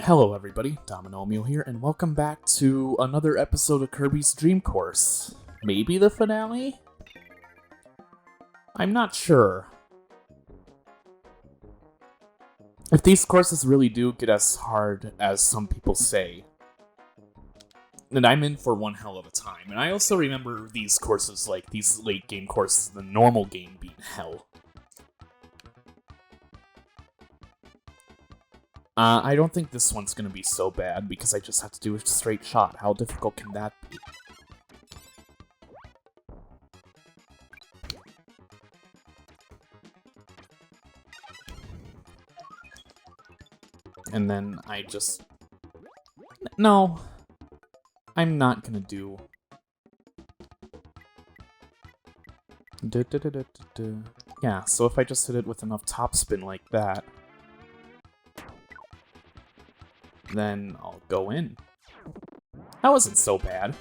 Hello everybody, Dominomial here, and welcome back to another episode of Kirby's Dream Course. Maybe the finale? I'm not sure. If these courses really do get as hard as some people say, then I'm in for one hell of a time. And I also remember these courses, like these late game courses, the normal game being hell. I don't think this one's gonna be so bad, because I just have to do a straight shot. How difficult can that be? And then I just... No. I'm not gonna do... Yeah, so if I just hit it with enough topspin like that, then I'll go in. That wasn't so bad.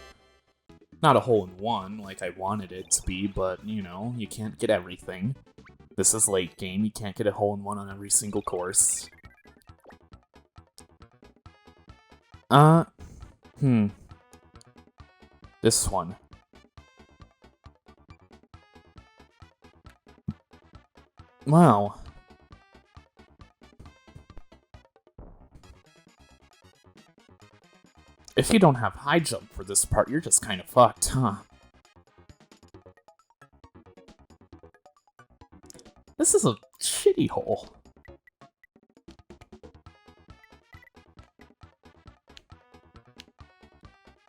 Not a hole-in-one like I wanted it to be, but, you know, you can't get everything. This is late game, you can't get a hole-in-one on every single course. This one. Wow. If you don't have high jump for this part, you're just kind of fucked, huh? This is a shitty hole.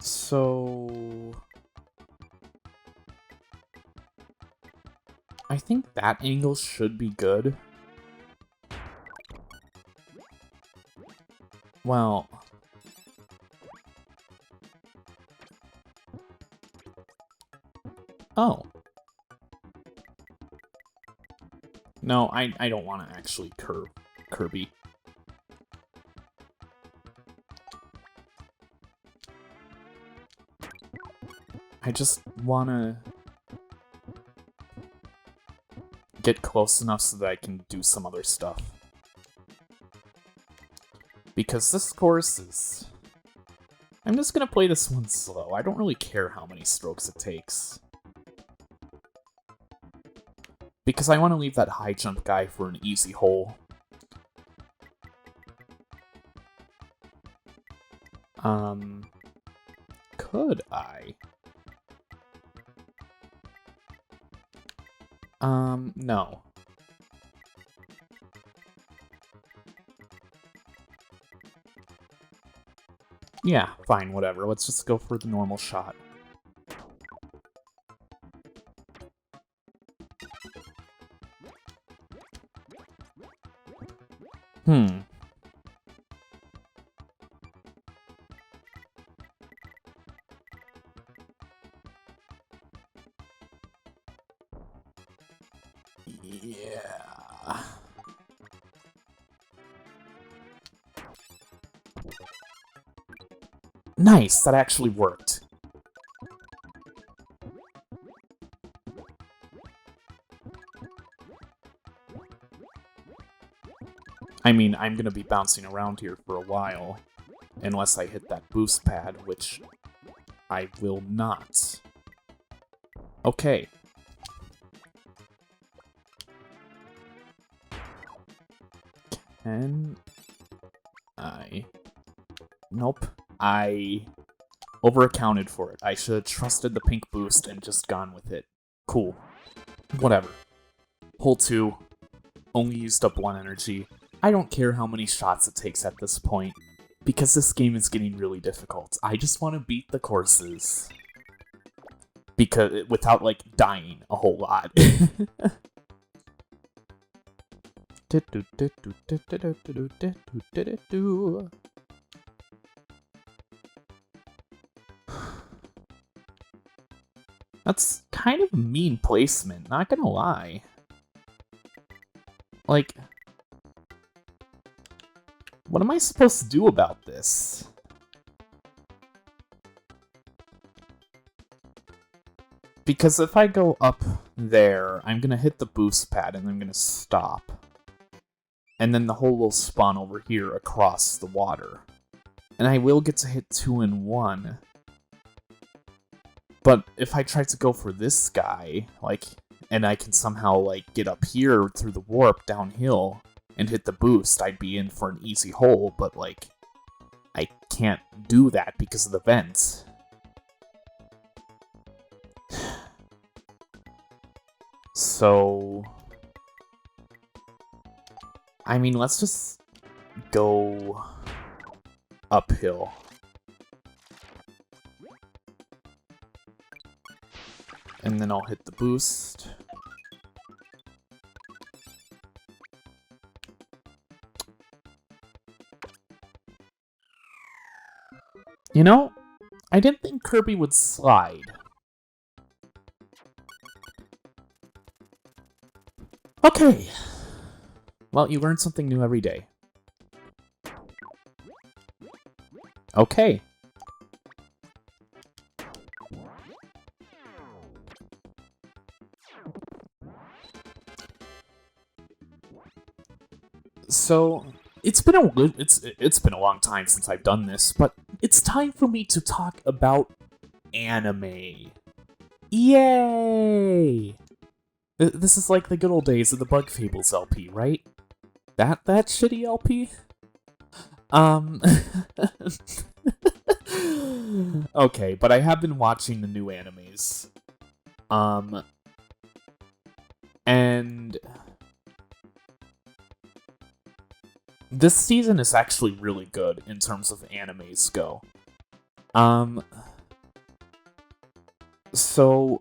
So... I think that angle should be good. Well... Oh. No, I don't want to actually curve Kirby. I just want to get close enough so that I can do some other stuff. Because this course is... I'm just going to play this one slow. I don't really care how many strokes it takes. Because I want to leave that high jump guy for an easy hole. Could I? No. Yeah, fine, whatever. Let's just go for the normal shot. Yeah. Nice, that actually worked. I mean, I'm gonna be bouncing around here for a while, unless I hit that boost pad, which I will not. Okay. Can I... Nope. I over-accounted for it. I should have trusted the pink boost and just gone with it. Cool. Whatever. Hole 2. Only used up 1 energy. I don't care how many shots it takes at this point, because this game is getting really difficult. I just want to beat the courses. Because without, like, dying a whole lot. That's kind of a mean placement, not gonna lie. Like, what am I supposed to do about this? Because if I go up there, I'm gonna hit the boost pad and I'm gonna stop. and then the hole will spawn over here across the water. And I will get to hit 2 in 1. But if I try to go for this guy, like, and I can somehow, like, get up here through the warp downhill and hit the boost, I'd be in for an easy hole, but, like, I can't do that because of the vents. So, I mean, let's just go uphill. And then I'll hit the boost. You know, I didn't think Kirby would slide. Okay. Well, you learn something new every day. Okay. So, it's been a long time since I've done this, but it's time for me to talk about anime. Yay! This is like the good old days of the Bug Fables LP, right? That shitty LP? Okay, but I have been watching the new animes. And this season is actually really good in terms of animes go. So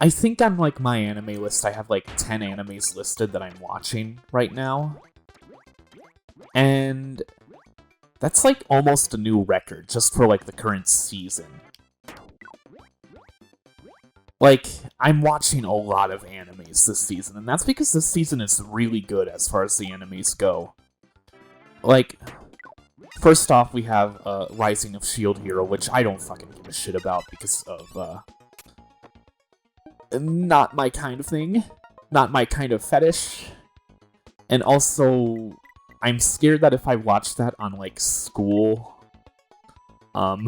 I think on, like, my anime list, I have, like, 10 animes listed that I'm watching right now. And that's, like, almost a new record, just for, like, the current season. Like, I'm watching a lot of animes this season, and that's because this season is really good as far as the animes go. Like, first off, we have Rising of Shield Hero, which I don't fucking give a shit about because of, not my kind of thing. Not my kind of fetish. And also, I'm scared that if I watch that on, like, school, on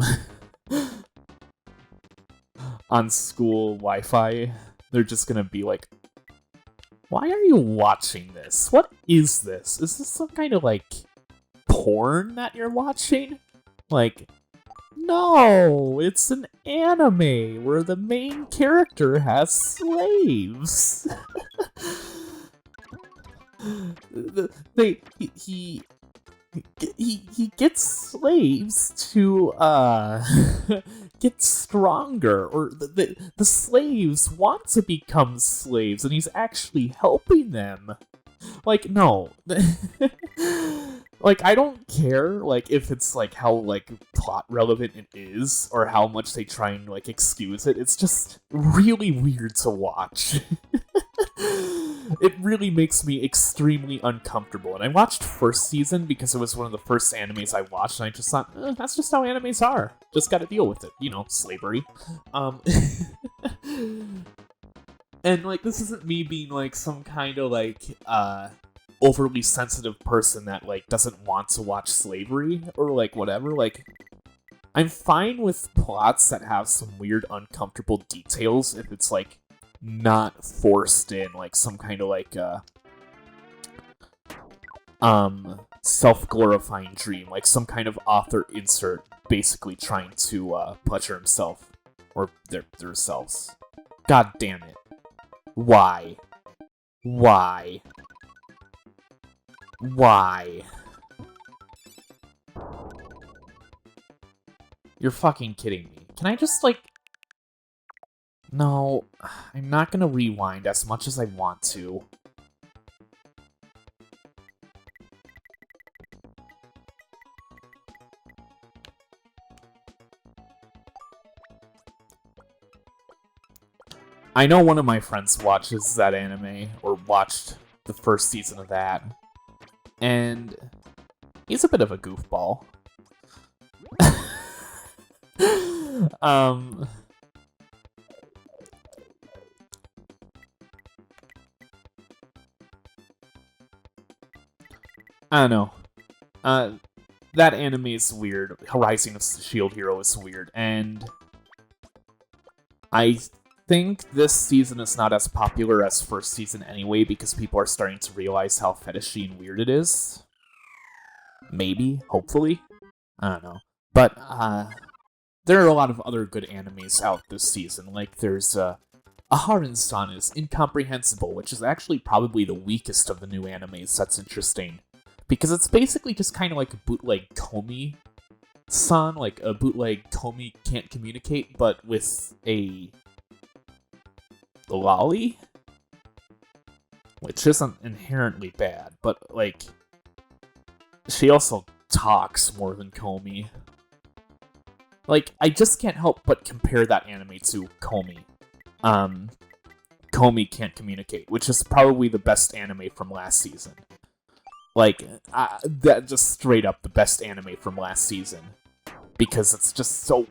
school Wi-Fi, they're just gonna be like, why are you watching this? What is this? Is this some kind of, like, porn that you're watching? Like, no, it's an anime where the main character has slaves. He gets slaves to get stronger, or the slaves want to become slaves, and he's actually helping them. Like, no. Like, I don't care, like, if it's, like, how, like, plot relevant it is, or how much they try and, like, excuse it. It's just really weird to watch. It really makes me extremely uncomfortable. And I watched first season because it was one of the first animes I watched, and I just thought, that's just how animes are. Just gotta deal with it. You know, slavery. And, like, this isn't me being, like, some kind of, like, overly sensitive person that, like, doesn't want to watch slavery, or, like, whatever. Like, I'm fine with plots that have some weird, uncomfortable details if it's, like, not forced in, like, some kind of, like, self-glorifying dream. Like, some kind of author insert basically trying to, pleasure himself. Or their selves. God damn it. Why? Why? Why? You're fucking kidding me. Can I just, like... No, I'm not gonna rewind as much as I want to. I know one of my friends watches that anime, or watched the first season of that, and he's a bit of a goofball. I don't know. That anime is weird. Horizon of Shield Hero is weird, and I think this season is not as popular as first season anyway because people are starting to realize how fetishy and weird it is. Maybe, hopefully. I don't know. But, there are a lot of other good animes out this season. Like, there's, Aharon-san is Incomprehensible, which is actually probably the weakest of the new animes. That's interesting. Because it's basically just kind of like a bootleg Komi-san, like a bootleg Komi Can't Communicate, but with a lolly? Which isn't inherently bad, but, like, she also talks more than Komi. Like, I just can't help but compare that anime to Komi. Komi Can't Communicate, which is probably the best anime from last season. Like, that just straight up the best anime from last season. Because it's just so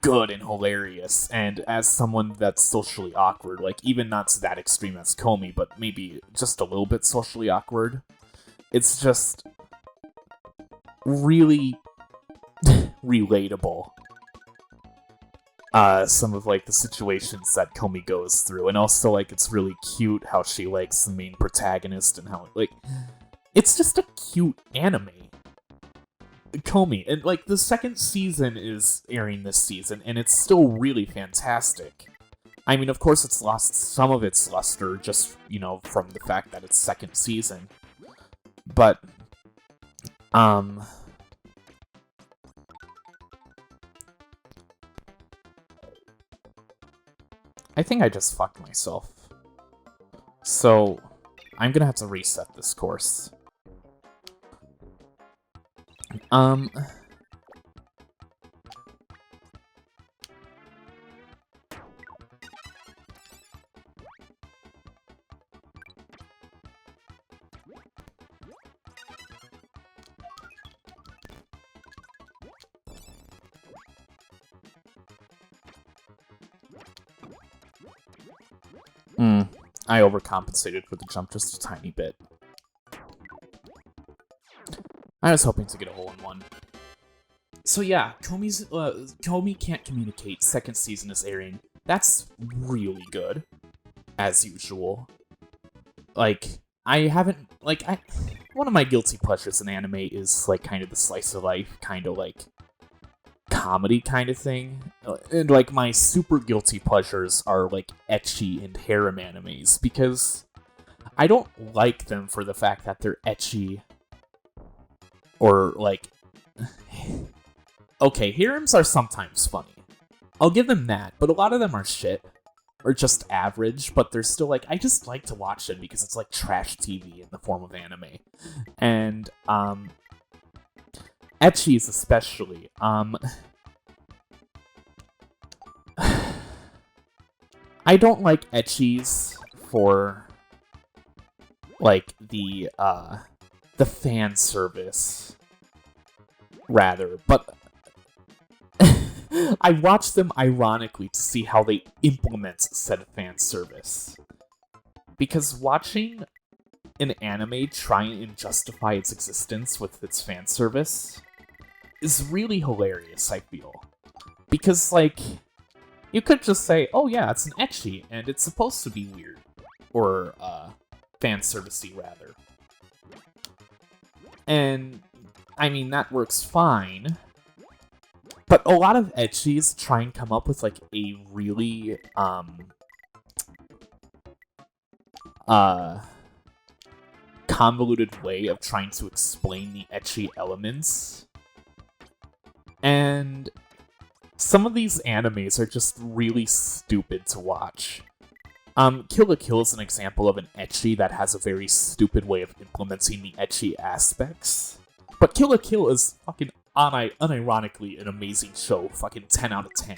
good and hilarious, and as someone that's socially awkward, like, even not to that extreme as Komi, but maybe just a little bit socially awkward, it's just really relatable. Some of, like, the situations that Komi goes through, and also, like, it's really cute how she likes the main protagonist, and how, like, it's just a cute anime. Komi, and, like, the second season is airing this season, and it's still really fantastic. I mean, of course it's lost some of its luster, just, you know, from the fact that it's second season. But, I think I just fucked myself. So, I'm gonna have to reset this course. I overcompensated for the jump just a tiny bit. I was hoping to get a hole-in-one. So yeah, Komi Can't Communicate, second season is airing. That's really good, as usual. Like, one of my guilty pleasures in anime is, like, kind of the slice of life, kind of, like, comedy kind of thing. And, like, my super guilty pleasures are, like, ecchi and harem animes, because I don't like them for the fact that they're ecchi, or, like... Okay, harems are sometimes funny. I'll give them that, but a lot of them are shit. Or just average, but they're still, like, I just like to watch them because it's like trash TV in the form of anime. And, ecchis especially, I don't like ecchis for, like, the fan service, rather, but I watch them ironically to see how they implement said fan service. Because watching an anime try and justify its existence with its fan service is really hilarious, I feel. Because, like, you could just say, oh yeah, it's an ecchi, and it's supposed to be weird. Or, fan servicey, rather. And, I mean, that works fine. But a lot of ecchis try and come up with, like, a really, convoluted way of trying to explain the ecchi elements. And some of these animes are just really stupid to watch. Kill la Kill is an example of an ecchi that has a very stupid way of implementing the ecchi aspects. But Kill la Kill is fucking unironically an amazing show, fucking 10 out of 10.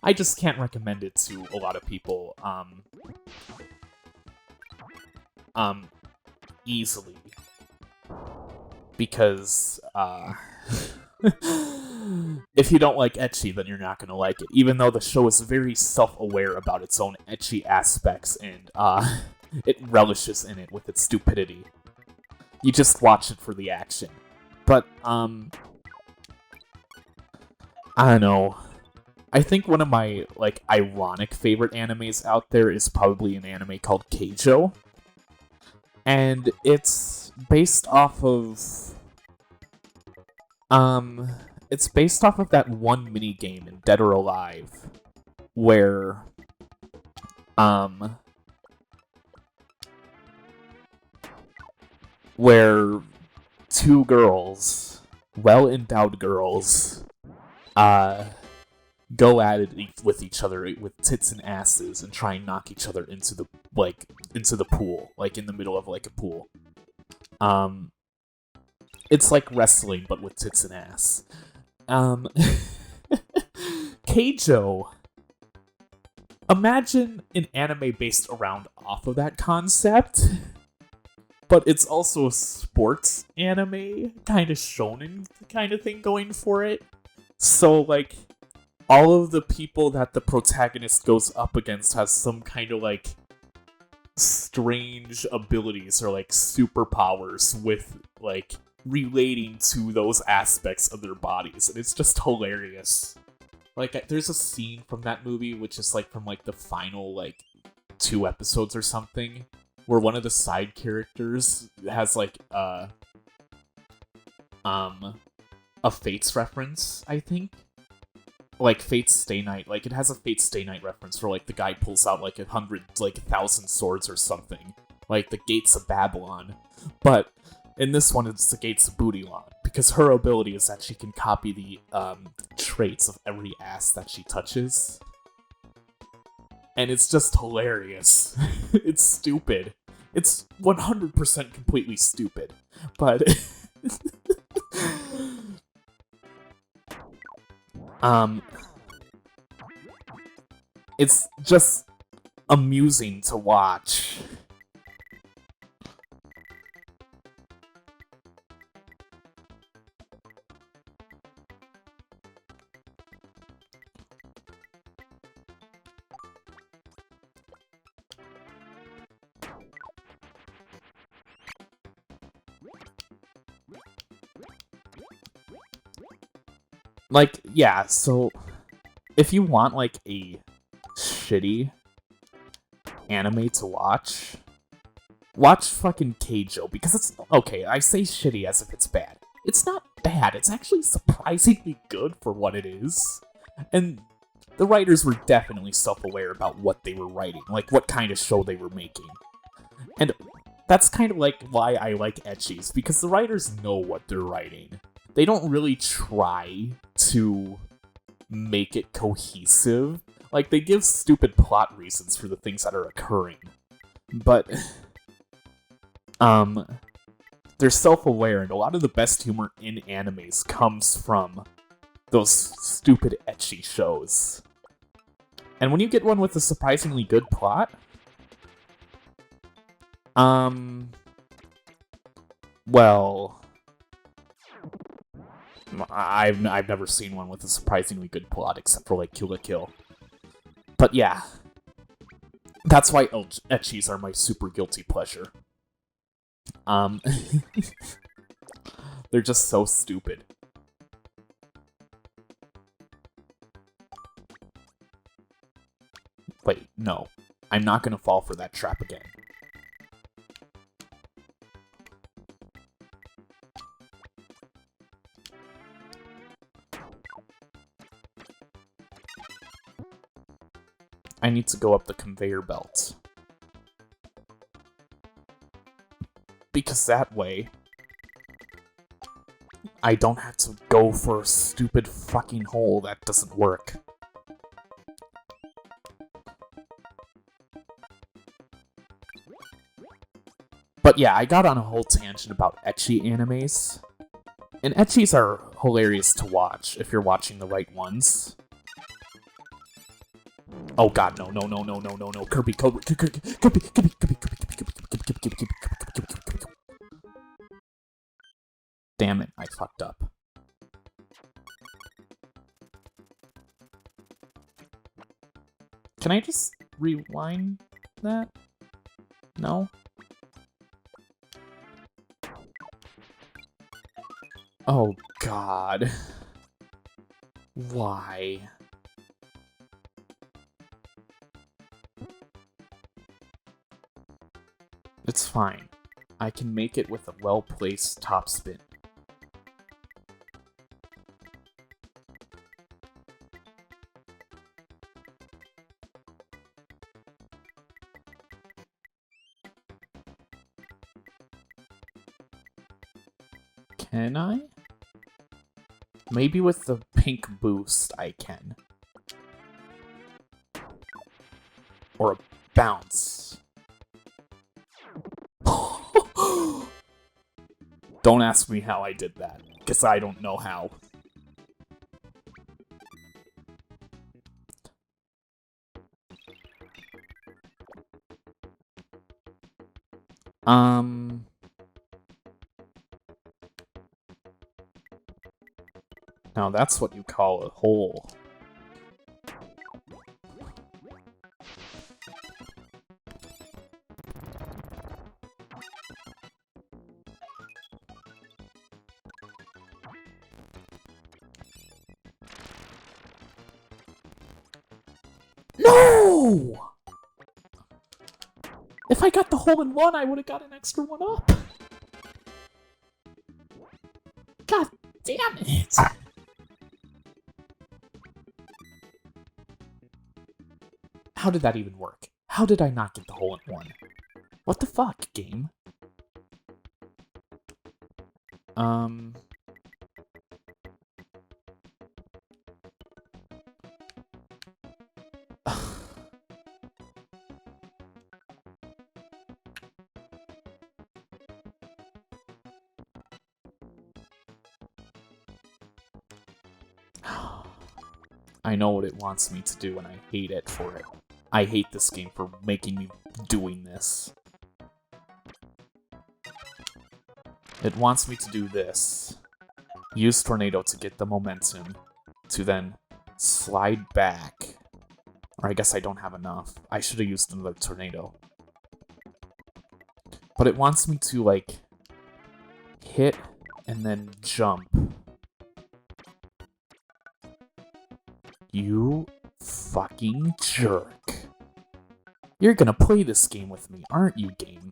I just can't recommend it to a lot of people, easily. Because, if you don't like ecchi, then you're not gonna like it, even though the show is very self-aware about its own ecchi aspects, and, it relishes in it with its stupidity. You just watch it for the action. But, I don't know. I think one of my, like, ironic favorite animes out there is probably an anime called Keijo. And it's based off of... It's based off of that one minigame in Dead or Alive, where, where two girls, well-endowed girls, go at it with each other with tits and asses and try and knock each other into the, like, into the pool, like, in the middle of, like, a pool. It's like wrestling, but with tits and ass. Keijo. Imagine an anime based around off of that concept, but it's also a sports anime, kind of shonen kind of thing going for it. So, like, all of the people that the protagonist goes up against has some kind of, like, strange abilities or, like, superpowers with, like, relating to those aspects of their bodies, and it's just hilarious. Like, there's a scene from that movie, which is, like, from, like, the final, like, 2 episodes or something, where one of the side characters has, like, a Fates reference, I think? Like, Fate's Stay Night. Like, it has a Fate's Stay Night reference where, like, the guy pulls out, like, 1,000 swords or something. Like, the Gates of Babylon. But in this one, it's the Gates of Bootylon, because her ability is that she can copy the traits of every ass that she touches. And it's just hilarious. It's stupid. It's 100% completely stupid. But... it's just amusing to watch. Like, yeah, so if you want, like, a shitty anime to watch fucking Keijo, because it's, okay, I say shitty as if it's bad. It's not bad, it's actually surprisingly good for what it is. And the writers were definitely self-aware about what they were writing, like, what kind of show they were making. And that's kind of, like, why I like ecchis, because the writers know what they're writing. They don't really try to make it cohesive. Like, they give stupid plot reasons for the things that are occurring. But, they're self-aware, and a lot of the best humor in animes comes from those stupid ecchi shows. And when you get one with a surprisingly good plot, well... I've never seen one with a surprisingly good plot, except for, like, Kill la Kill. But yeah. That's why ecchis are my super guilty pleasure. They're just so stupid. Wait, no. I'm not gonna fall for that trap again. I need to go up the conveyor belt. Because that way, I don't have to go for a stupid fucking hole that doesn't work. But yeah, I got on a whole tangent about ecchi animes. And ecchis are hilarious to watch if you're watching the right ones. Oh god, no, no, no, no, no, no, no, Kirby, Kirby, Kirby, Kirby, Kirby, Kirby, Kirby, Kirby, Kirby, Kirby. Damn it, I fucked up. Can I just rewind that? No? Oh, God. Why? It's fine. I can make it with a well-placed topspin. Can I? Maybe with the pink boost I can. Or a bounce. Don't ask me how I did that, because I don't know how. Now that's what you call a hole. No! If I got the hole in one, I would have got an extra one up. God damn it! How did that even work? How did I not get the hole in one? What the fuck, game? I know what it wants me to do, and I hate it for it. I hate this game for making me doing this. It wants me to do this. Use Tornado to get the momentum, to then slide back. Or I guess I don't have enough. I should have used another Tornado. But it wants me to, like, hit and then jump. You fucking jerk. You're gonna play this game with me, aren't you, game?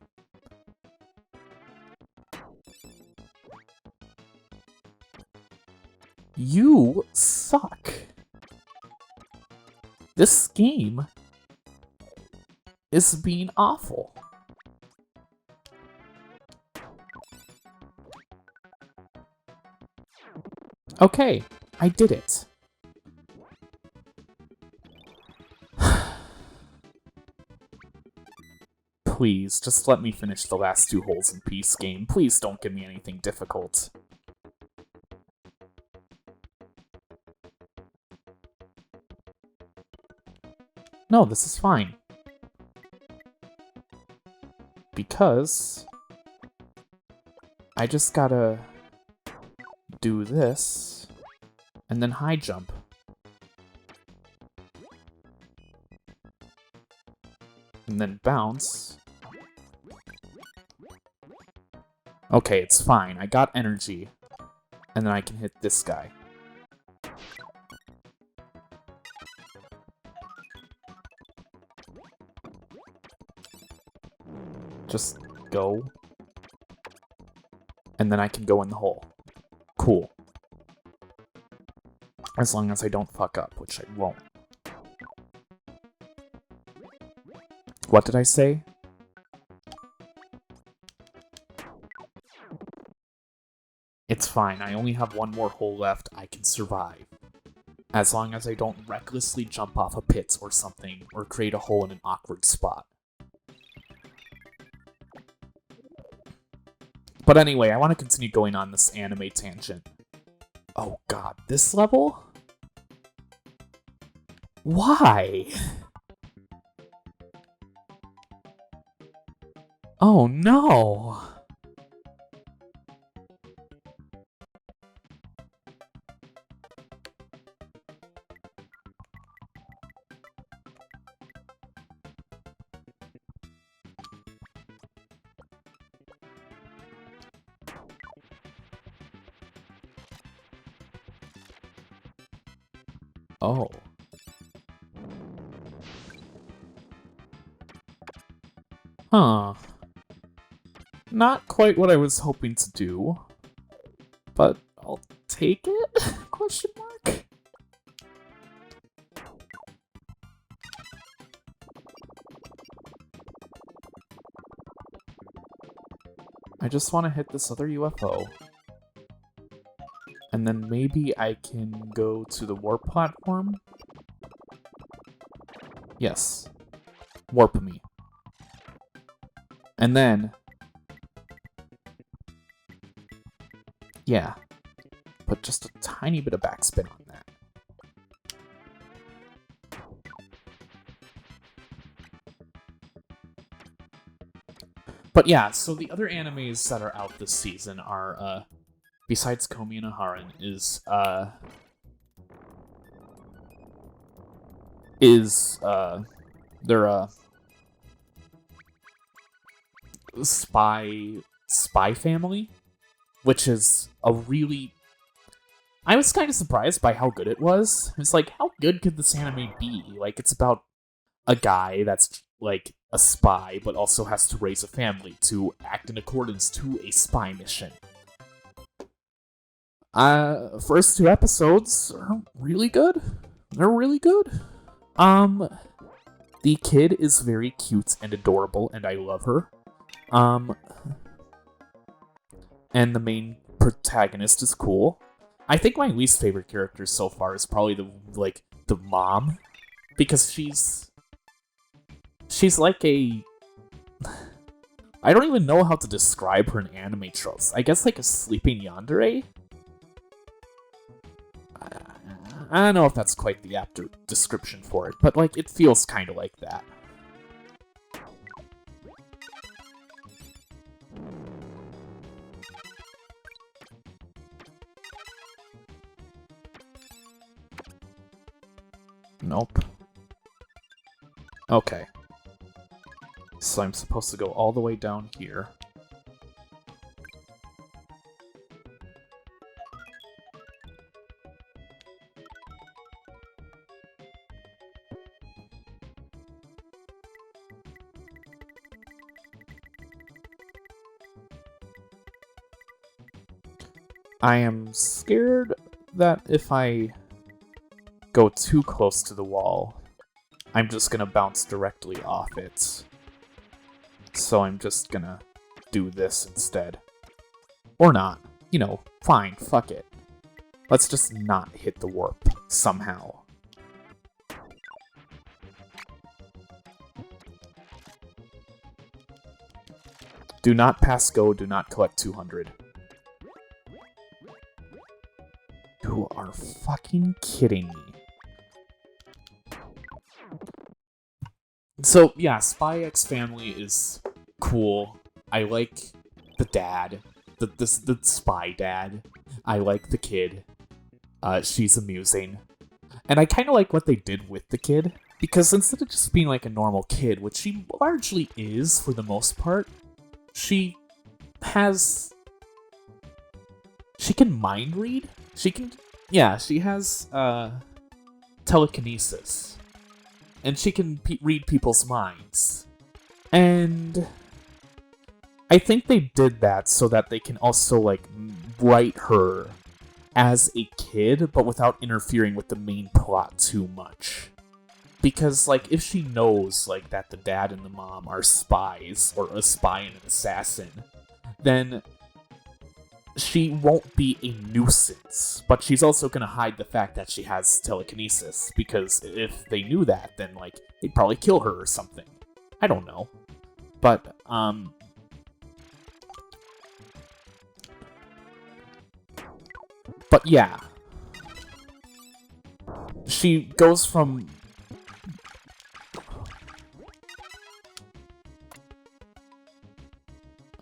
You suck. This game is being awful. Okay, I did it. Please, just let me finish the last two holes in peace, game. Please don't give me anything difficult. No, this is fine. Because I just gotta do this and then high jump. And then bounce. Okay, it's fine. I got energy. And then I can hit this guy. Just go. And then I can go in the hole. Cool. As long as I don't fuck up, which I won't. What did I say? It's fine, I only have one more hole left, I can survive. As long as I don't recklessly jump off a pit or something, or create a hole in an awkward spot. But anyway, I want to continue going on this anime tangent. Oh god, this level? Why? Oh no! Oh. Huh. Not quite what I was hoping to do, but I'll take it? Question mark? I just want to hit this other UFO. And then maybe I can go to the warp platform? Yes. Warp me. And then... yeah. Put just a tiny bit of backspin on that. But yeah, so the other animes that are out this season are, besides Komi and Aharon, they're spy family, which is a really... I was kind of surprised by how good it was. It's like, how good could this anime be? Like, it's about a guy that's, like, a spy, but also has to raise a family to act in accordance to a spy mission. First 2 episodes are really good. They're really good. The kid is very cute and adorable, and I love her. And the main protagonist is cool. I think my least favorite character so far is probably the mom, because she's like a... I don't even know how to describe her in anime tropes. I guess like a sleeping yandere? I don't know if that's quite the apt description for it, but like it feels kind of like that. Nope. Okay. So I'm supposed to go all the way down here. I am scared that if I go too close to the wall, I'm just gonna bounce directly off it. So I'm just gonna do this instead. Or not. You know, fine, fuck it. Let's just not hit the warp, somehow. Do not pass go, do not collect 200. You are fucking kidding me. So, yeah, Spy X Family is cool. I like the dad. The spy dad. I like the kid. She's amusing. And I kind of like what they did with the kid. Because instead of just being like a normal kid, which she largely is for the most part, she can mind read? She has, telekinesis. And she can read people's minds. And I think they did that so that they can also, like, write her as a kid, but without interfering with the main plot too much. Because, like, if she knows, like, that the dad and the mom are spies, or a spy and an assassin, then she won't be a nuisance, but she's also gonna hide the fact that she has telekinesis, because if they knew that, then, like, they'd probably kill her or something. I don't know. But, But yeah. She goes from...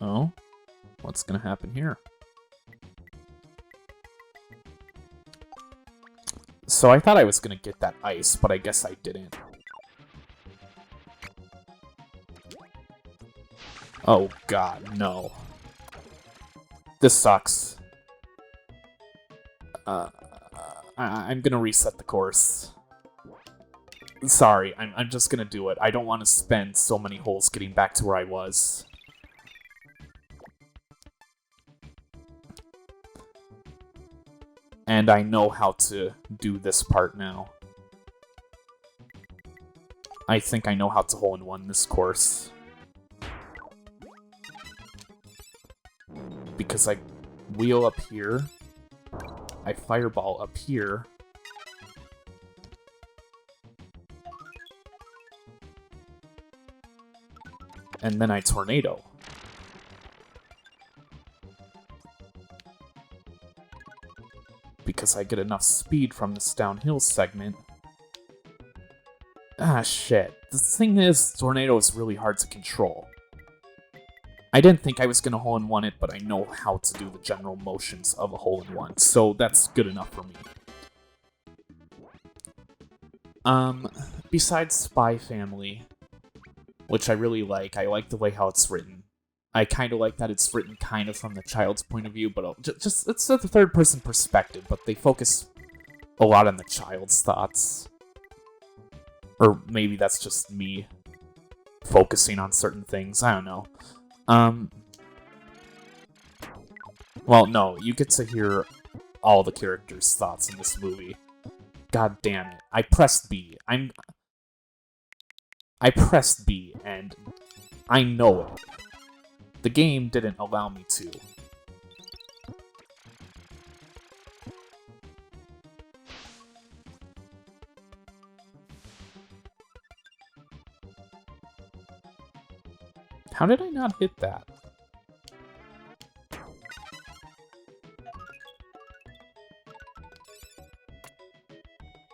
Oh? What's gonna happen here? So I thought I was gonna get that ice, but I guess I didn't. Oh god, no. This sucks. I'm gonna reset the course. Sorry, I'm just gonna do it. I don't want to spend so many holes getting back to where I was. And I know how to do this part now. I think I know how to hole-in-one this course. Because I wheel up here, I fireball up here, and then I tornado. Because I get enough speed from this downhill segment. Ah, shit. The thing is, tornado is really hard to control. I didn't think I was going to hole-in-one it, but I know how to do the general motions of a hole-in-one, so that's good enough for me. Besides Spy Family, which I really like the way how it's written. I kind of like that it's written kind of from the child's point of view, but just it's a third-person perspective, but they focus a lot on the child's thoughts. Or maybe that's just me focusing on certain things, I don't know. Well, no, you get to hear all the characters' thoughts in this movie. God damn it. I pressed B. I pressed B, and I know it. The game didn't allow me to. How did I not hit that?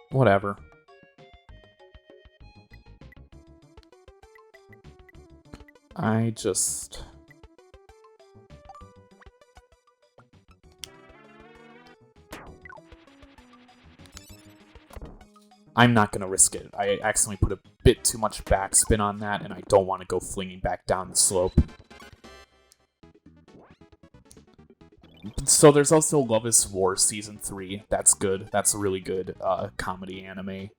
Whatever. I just... I'm not gonna risk it. I accidentally put a bit too much backspin on that, and I don't want to go flinging back down the slope. So there's also Love is War Season 3. That's good. That's a really good comedy anime.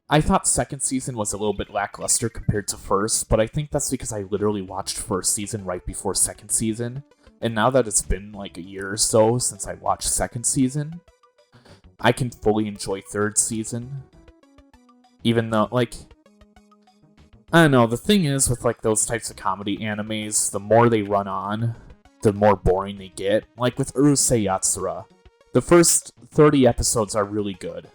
I thought second season was a little bit lackluster compared to first, but I think that's because I literally watched first season right before second season. And now that it's been like a year or so since I watched second season, I can fully enjoy third season. Even though, like, I don't know, the thing is with like those types of comedy animes, the more they run on, the more boring they get. Like with Urusei Yatsura, the first 30 episodes are really good.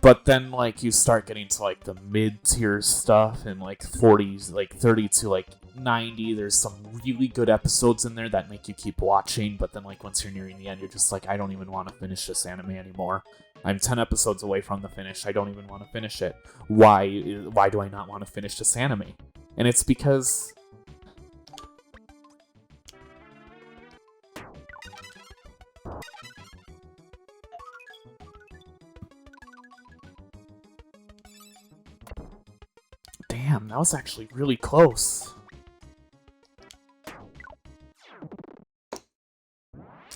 But then, like, you start getting to, like, the mid-tier stuff, and, like, 40s, like, 30 to, like, 90, there's some really good episodes in there that make you keep watching, but then, like, once you're nearing the end, you're just like, I don't even want to finish this anime anymore. I'm 10 episodes away from the finish, I don't even want to finish it. Why do I not want to finish this anime? And it's because... Damn, that was actually really close.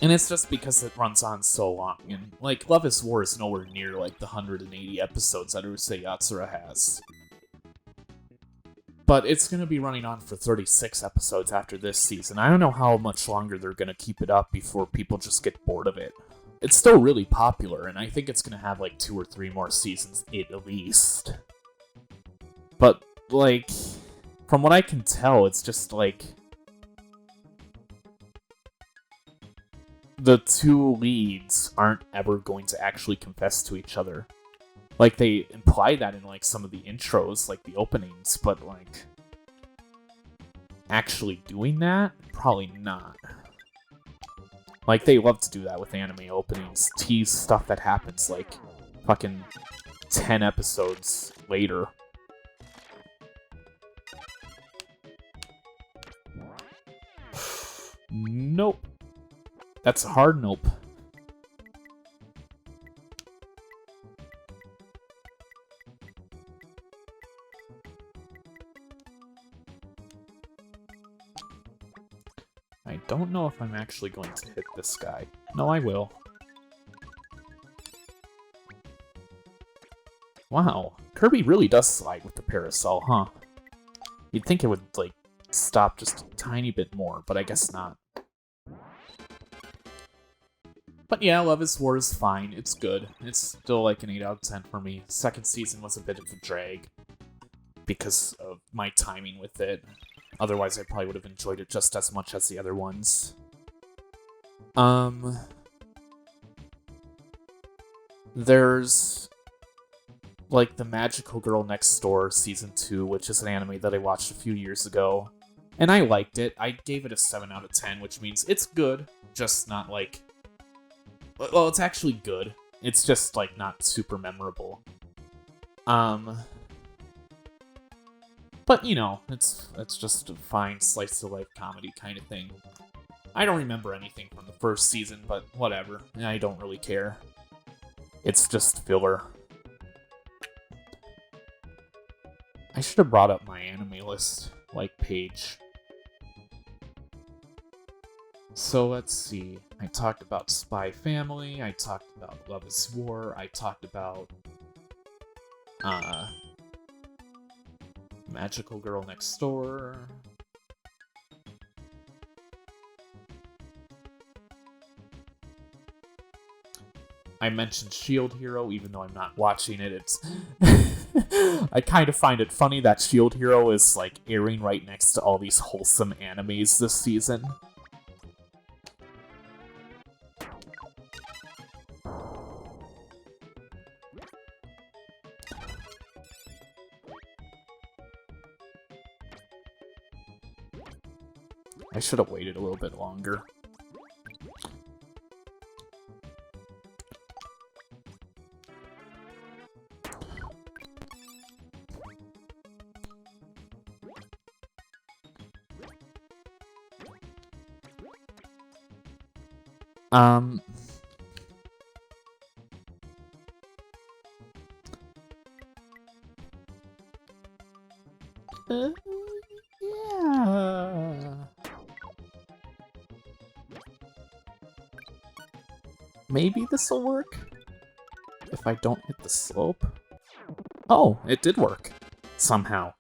And it's just because it runs on so long, and, like, Love is War is nowhere near, like, the 180 episodes that Urusei Yatsura has. But it's gonna be running on for 36 episodes after this season. I don't know how much longer they're gonna keep it up before people just get bored of it. It's still really popular, and I think it's gonna have, like, 2 or 3 more seasons at least. But, like, from what I can tell, it's just, like, the two leads aren't ever going to actually confess to each other. Like, they imply that in, like, some of the intros, like, the openings, but, like, actually doing that? Probably not. Like, they love to do that with anime openings, tease stuff that happens, like, fucking 10 episodes later. Nope. That's a hard nope. I don't know if I'm actually going to hit this guy. No, I will. Wow, Kirby really does slide with the parasol, huh? You'd think it would, like, stop just a tiny bit more, but I guess not. But yeah, Love is War is fine. It's good. It's still like an 8 out of 10 for me. Second season was a bit of a drag because of my timing with it. Otherwise, I probably would have enjoyed it just as much as the other ones. There's like The Magical Girl Next Door Season 2, which is an anime that I watched a few years ago. And I liked it. I gave it a 7 out of 10, which means it's good, just not like... Well, it's actually good. It's just, like, not super memorable. But, you know, it's just a fine slice-of-life comedy kind of thing. I don't remember anything from the first season, but whatever. I don't really care. It's just filler. I should have brought up my anime list, like, page. So let's see. I talked about Spy Family, I talked about Love is War, I talked about Magical Girl Next Door. I mentioned Shield Hero, even though I'm not watching it. It's I kind of find it funny that Shield Hero is like airing right next to all these wholesome animes this season. I should have waited a little bit longer. Yeah. Maybe this'll work? If I don't hit the slope? Oh, it did work. Somehow.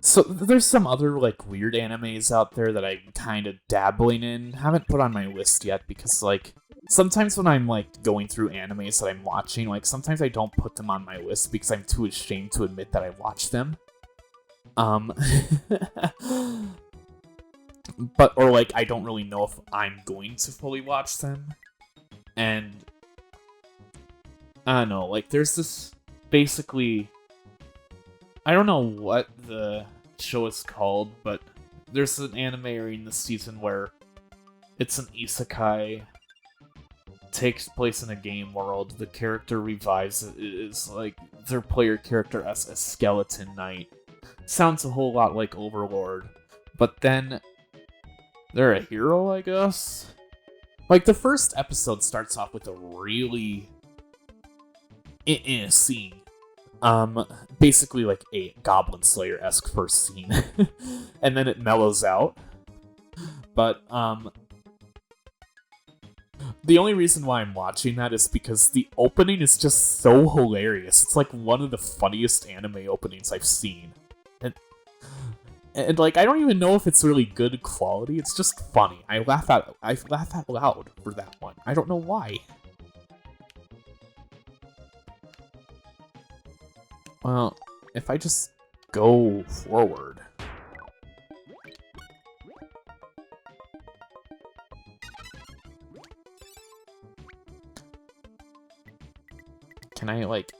So there's some other like weird animes out there that I'm kind of dabbling in. Haven't put on my list yet because like sometimes when I'm like going through animes that I'm watching, like sometimes I don't put them on my list because I'm too ashamed to admit that I watched them. But or like I don't really know if I'm going to fully watch them. And I don't know, like there's this basically I don't know what the show is called, but there's an anime in this season where it's an isekai, takes place in a game world, the character revives, it is like their player character as a skeleton knight. Sounds a whole lot like Overlord, but then they're a hero, I guess? Like, the first episode starts off with a really scene. Basically like a Goblin Slayer-esque first scene. And then it mellows out. But, the only reason why I'm watching that is because the opening is just so hilarious. It's like one of the funniest anime openings I've seen. And like, I don't even know if it's really good quality, it's just funny. I laugh out loud for that one. I don't know why. Well, if I just go forward... Can I, like...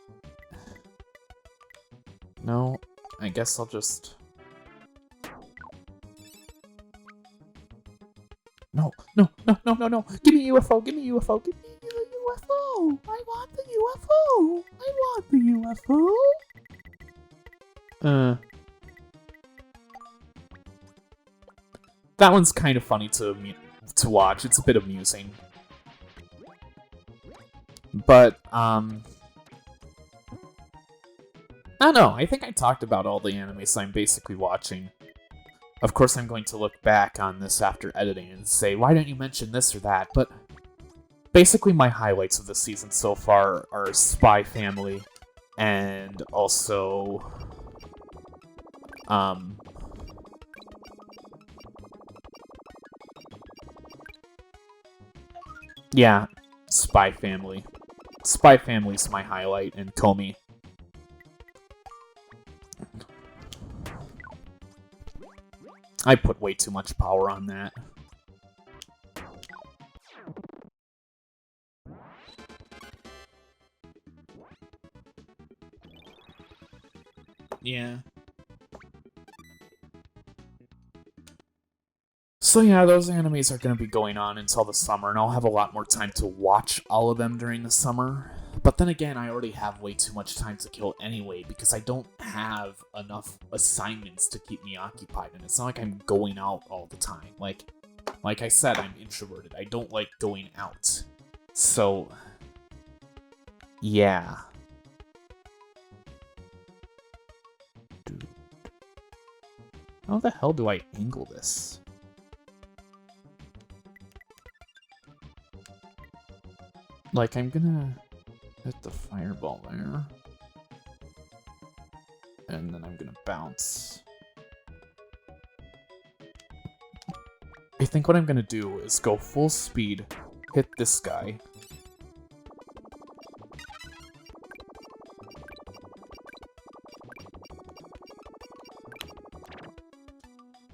No, I guess I'll just... No. Give me UFO, give me UFO, give me UFO. I want the UFO. I want the UFO. That one's kind of funny to watch. It's a bit amusing. But, I don't know. I think I talked about all the animes I'm basically watching. Of course, I'm going to look back on this after editing and say, why didn't you mention this or that? But Basically, my highlights of the season so far are Spy Family, and also, yeah, Spy Family. Spy Family's my highlight, and Comey. I put way too much power on that. Yeah. So yeah, those animes are going to be going on until the summer, and I'll have a lot more time to watch all of them during the summer. But then again, I already have way too much time to kill anyway, because I don't have enough assignments to keep me occupied, and it's not like I'm going out all the time. Like I said, I'm introverted. I don't like going out. So, yeah. How the hell do I angle this? Like, I'm gonna hit the fireball there. And then I'm gonna bounce. I think what I'm gonna do is go full speed, hit this guy.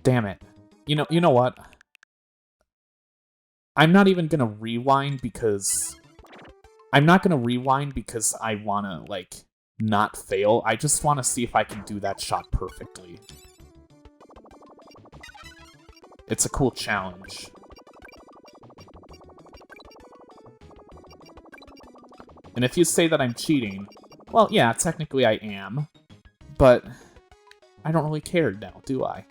Damn it. You know what? I'm not even gonna rewind because... I'm not gonna rewind because I wanna, like, not fail. I just wanna see if I can do that shot perfectly. It's a cool challenge. And if you say that I'm cheating, well, yeah, technically I am. But I don't really care now, do I?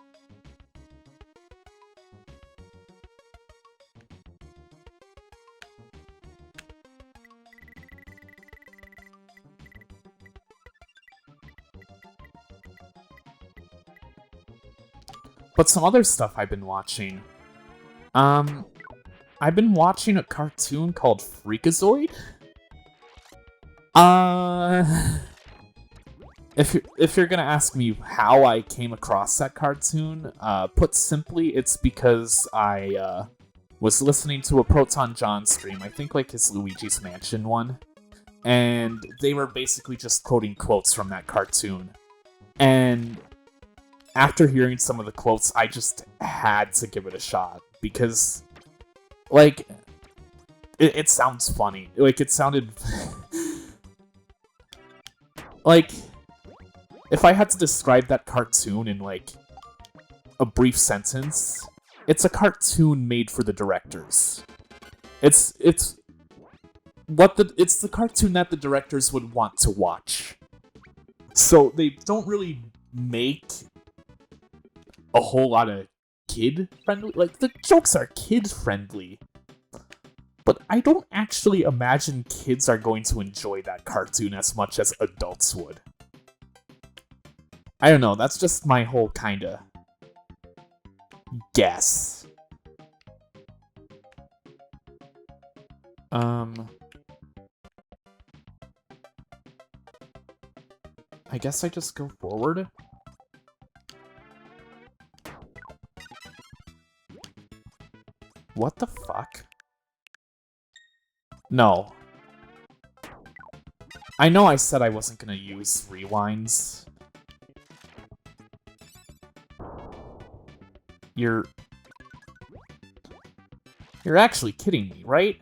But some other stuff I've been watching. I've been watching a cartoon called Freakazoid. If you're gonna ask me how I came across that cartoon, put simply, it's because I was listening to a Proton John stream. I think like his Luigi's Mansion one, and they were basically just quoting quotes from that cartoon, and after hearing some of the quotes, I just had to give it a shot, because, like, it sounds funny. Like, it sounded... like, if I had to describe that cartoon in, like, a brief sentence, it's a cartoon made for the directors. It's the cartoon that the directors would want to watch. So, they don't really make a whole lot of kid-friendly... Like, the jokes are kid-friendly. But I don't actually imagine kids are going to enjoy that cartoon as much as adults would. I don't know, that's just my whole kinda guess. I guess I just go forward? What the fuck? No. I know I said I wasn't gonna use rewinds. You're actually kidding me, right?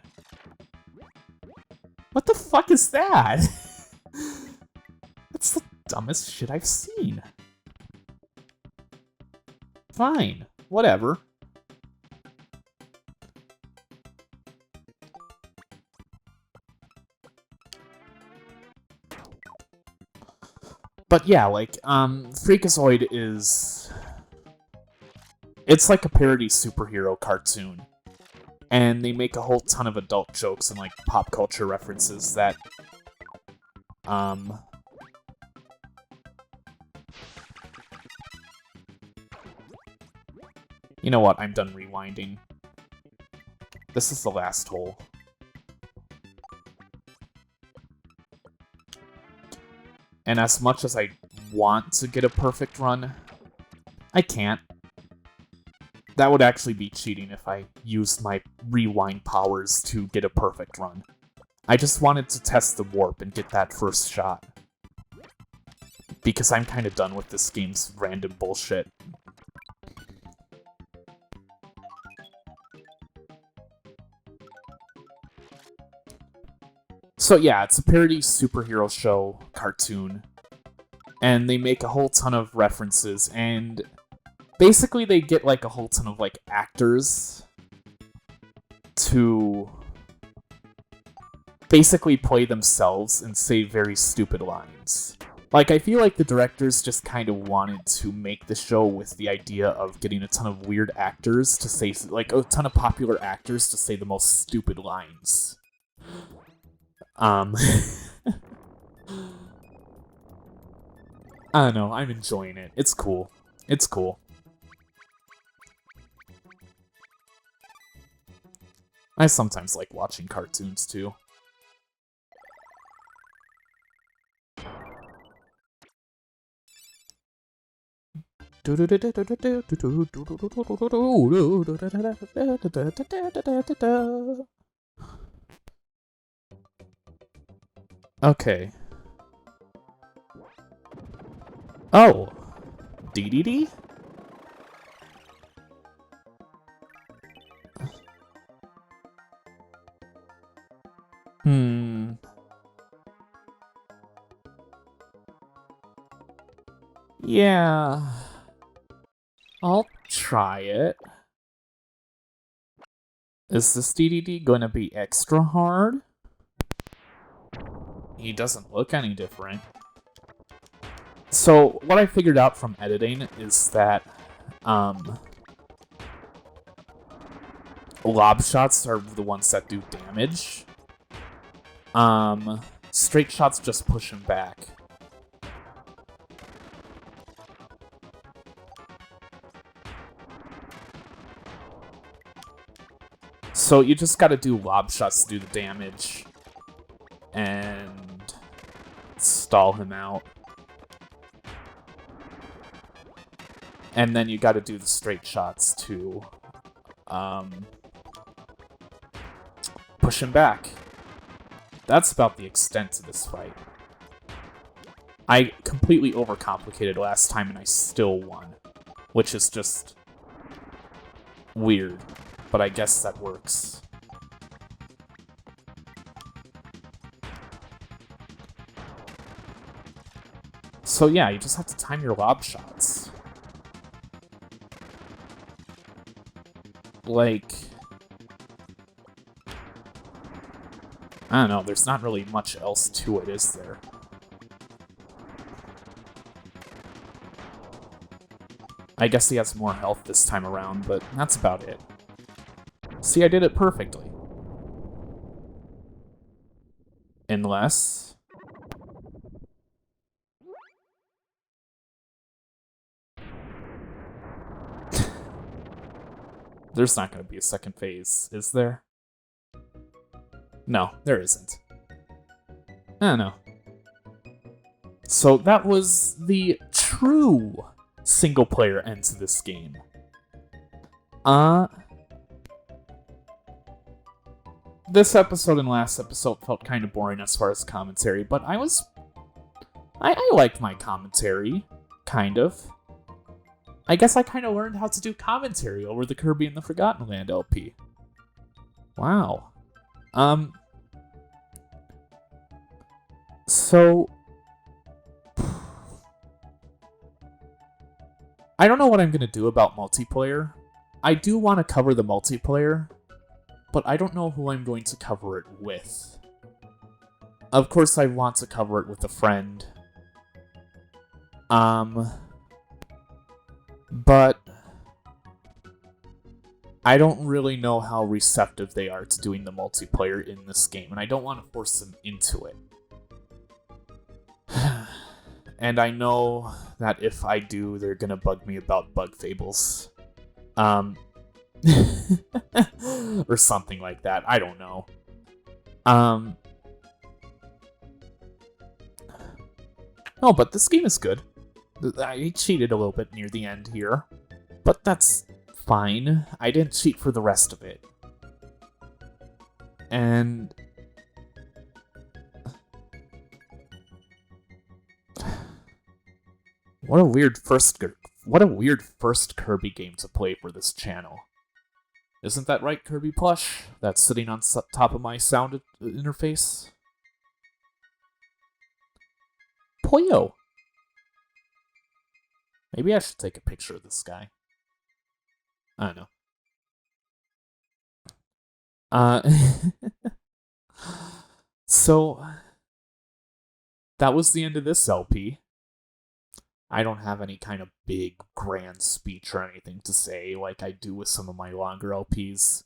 What the fuck is that? That's the dumbest shit I've seen. Fine, whatever. But yeah, like, Freakazoid is... It's like a parody superhero cartoon. And they make a whole ton of adult jokes and, like, pop culture references that... You know what, I'm done rewinding. This is the last hole. And as much as I want to get a perfect run, I can't. That would actually be cheating if I used my rewind powers to get a perfect run. I just wanted to test the warp and get that first shot. Because I'm kind of done with this game's random bullshit. So yeah, it's a parody superhero show cartoon. And they make a whole ton of references, and basically they get like a whole ton of like actors to basically play themselves and say very stupid lines. Like, I feel like the directors just kind of wanted to make the show with the idea of getting a ton of weird actors to say, like, a ton of popular actors to say the most stupid lines. I don't know, I'm enjoying it. It's cool. It's cool. I sometimes like watching cartoons, too. Okay. Oh. Dedede? Yeah. I'll try it. Is this Dedede gonna be extra hard? He doesn't look any different. So, what I figured out from editing is that, lob shots are the ones that do damage. Straight shots just push him back. So you just gotta do lob shots to do the damage. And stall him out. And then you gotta do the straight shots to push him back. That's about the extent to this fight. I completely overcomplicated last time and I still won. Which is just weird. But I guess that works. So yeah, you just have to time your lob shots. Like, I don't know, there's not really much else to it, is there? I guess he has more health this time around, but that's about it. See, I did it perfectly. Unless... There's not going to be a second phase, is there? No, there isn't. I don't know. So that was the true single-player end to this game. This episode and last episode felt kind of boring as far as commentary, but I liked my commentary, kind of. I guess I kind of learned how to do commentary over the Kirby and the Forgotten Land LP. Wow. So... I don't know what I'm going to do about multiplayer. I do want to cover the multiplayer, but I don't know who I'm going to cover it with. Of course, I want to cover it with a friend. But I don't really know how receptive they are to doing the multiplayer in this game, and I don't want to force them into it. And I know that if I do, they're gonna bug me about bug fables. Or something like that. I don't know. No, but this game is good. I cheated a little bit near the end here, but that's fine. I didn't cheat for the rest of it. And what a weird first Kirby game to play for this channel. Isn't that right, Kirby Plush? That's sitting on top of my sound interface. Poyo. Maybe I should take a picture of this guy. I don't know. So that was the end of this LP. I don't have any kind of big grand speech or anything to say like I do with some of my longer LPs.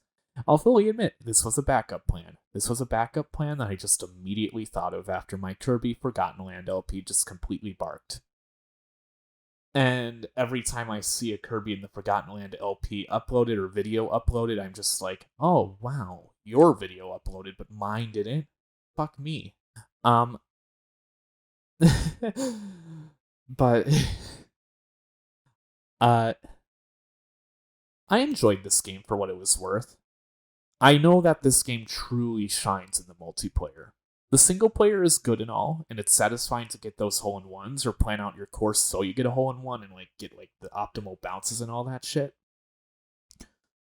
I'll fully admit, this was a backup plan. This was a backup plan that I just immediately thought of after my Kirby Forgotten Land LP just completely barked. And every time I see a Kirby in the Forgotten Land LP uploaded or video uploaded, I'm just like, oh wow, your video uploaded, but mine didn't? Fuck me. But I enjoyed this game for what it was worth. I know that this game truly shines in the multiplayer. The single player is good and all, and it's satisfying to get those hole-in-ones or plan out your course so you get a hole-in-one and like get like the optimal bounces and all that shit.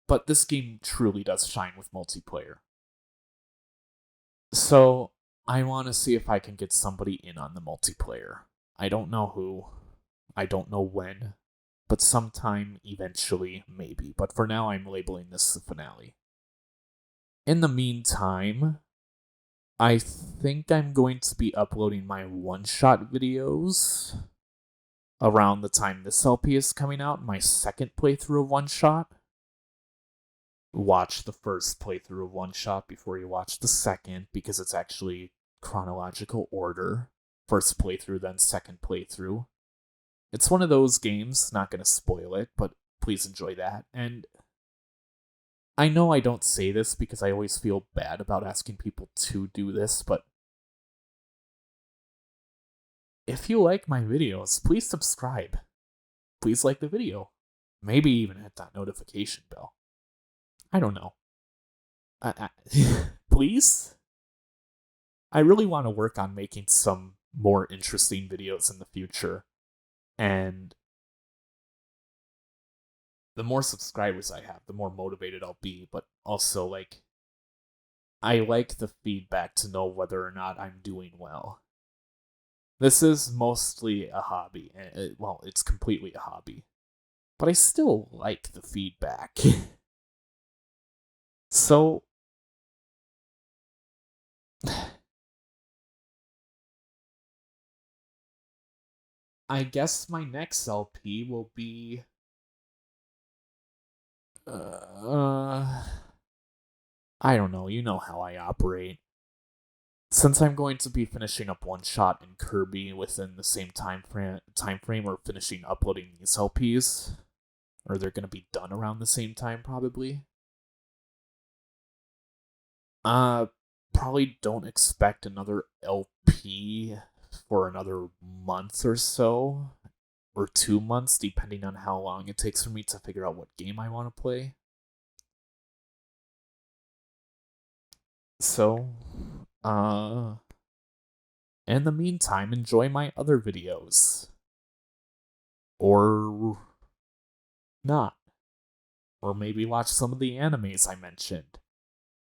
But this game truly does shine with multiplayer. So I want to see if I can get somebody in on the multiplayer. I don't know who. I don't know when. But sometime, eventually, maybe. But for now, I'm labeling this the finale. In the meantime, I think I'm going to be uploading my one-shot videos around the time this LP is coming out. My second playthrough of one-shot. Watch the first playthrough of one-shot before you watch the second, because it's actually chronological order. First playthrough, then second playthrough. It's one of those games, not gonna spoil it, but please enjoy that. And I know I don't say this because I always feel bad about asking people to do this, but if you like my videos, please subscribe. Please like the video. Maybe even hit that notification bell. I don't know. Please? I really want to work on making some more interesting videos in the future. And the more subscribers I have, the more motivated I'll be. But also, like, I like the feedback to know whether or not I'm doing well. This is mostly a hobby. Well, it's completely a hobby. But I still like the feedback. So I guess my next LP will be I don't know, you know how I operate. Since I'm going to be finishing up one shot in Kirby within the same time frame or finishing uploading these LPs, or they're going to be done around the same time probably. Probably don't expect another LP for another month or so, or 2 months, depending on how long it takes for me to figure out what game I want to play. So, in the meantime, enjoy my other videos. Or not. Or maybe watch some of the animes I mentioned.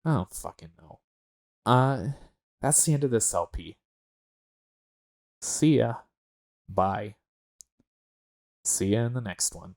I don't fucking know. That's the end of this LP. See ya. Bye. See ya in the next one.